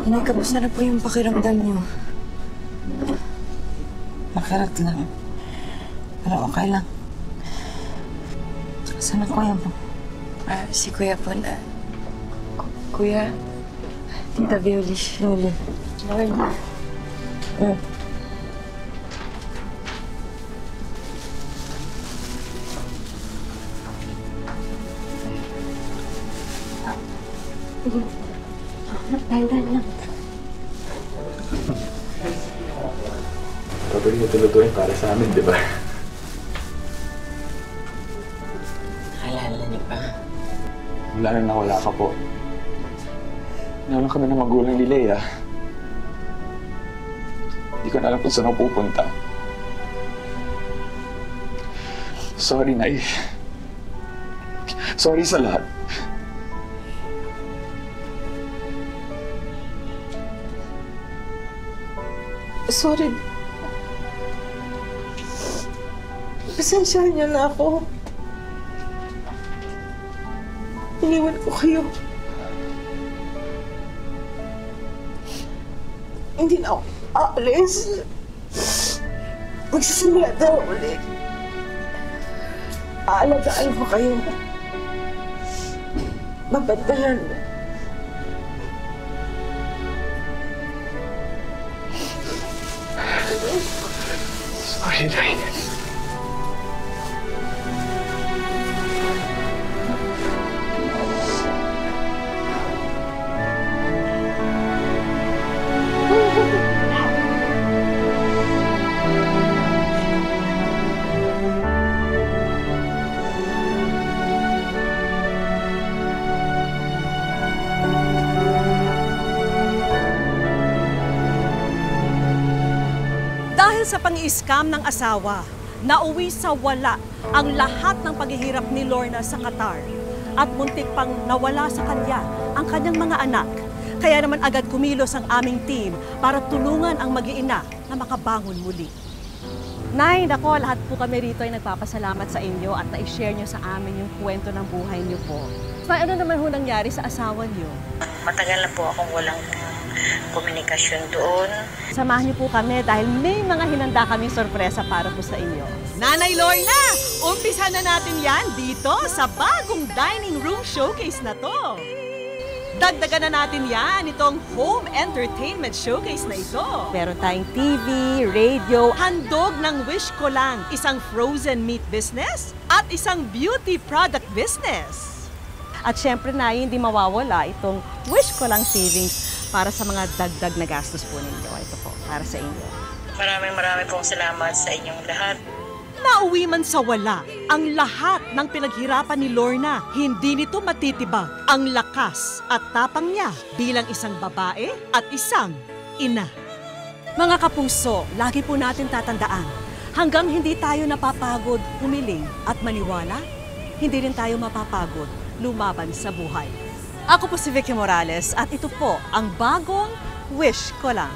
Inay, kamusta na po yung pakiramdam niyo? Makarat lang. Pero okay lang. Saan ang kuya mo? Si Kuya po na... Kuya? Tita Violish. Loli. Lord. Dahan lang. Patuloy na tulutuin para sa amin, di ba? Naalala niyo pa? Wala na nawala ka po. Nawalan kami ng magulang ni Leia. Hindi ko na alam kung saan ako pupunta. Sorry, Nay. Sorry sa lahat. Sorry. Pasensyahan niyo na ako. Iniwan ko kayo. Hindi na ako aalis. Magsisimula daw ulit. Aalagaan ko kayo. Mabantayan. Sorry, Nay. Dahil sa pang-i-scam ng asawa, nauwi sa wala ang lahat ng paghihirap ni Lorna sa Qatar at muntik pang nawala sa kanya ang kanyang mga anak. Kaya naman agad kumilos ang aming team para tulungan ang mag-iina na makabangon muli. Nay, nako, lahat po kami rito ay nagpapasalamat sa inyo at na-share nyo sa amin yung kwento ng buhay nyo po. Nay, ano naman ho nangyari sa asawa nyo? Matagal na po akong walang komunikasyon doon. Samahan niyo po kami dahil may mga hinanda kaming sorpresa para po sa inyo. Nanay Lorna, umpisa na natin yan dito sa bagong dining room showcase na to. Dagdagan na natin yan itong home entertainment showcase na ito. Meron tayong TV, radio, handog ng Wish Ko Lang, isang frozen meat business at isang beauty product business. At syempre na hindi mawawala itong Wish Ko Lang savings para sa mga dagdag na gastos po ninyo. Ito po, para sa inyo. Maraming pong salamat sa inyong lahat. Nauwi man sa wala ang lahat ng pinaghirapan ni Lorna. Hindi nito matitibag ang lakas at tapang niya bilang isang babae at isang ina. Mga kapuso, lagi po natin tatandaan, hanggang hindi tayo napapagod humiling at maniwala, hindi rin tayo mapapagod lumaban sa buhay. Ako po si Vicky Morales at ito po ang bagong Wish Ko Lang.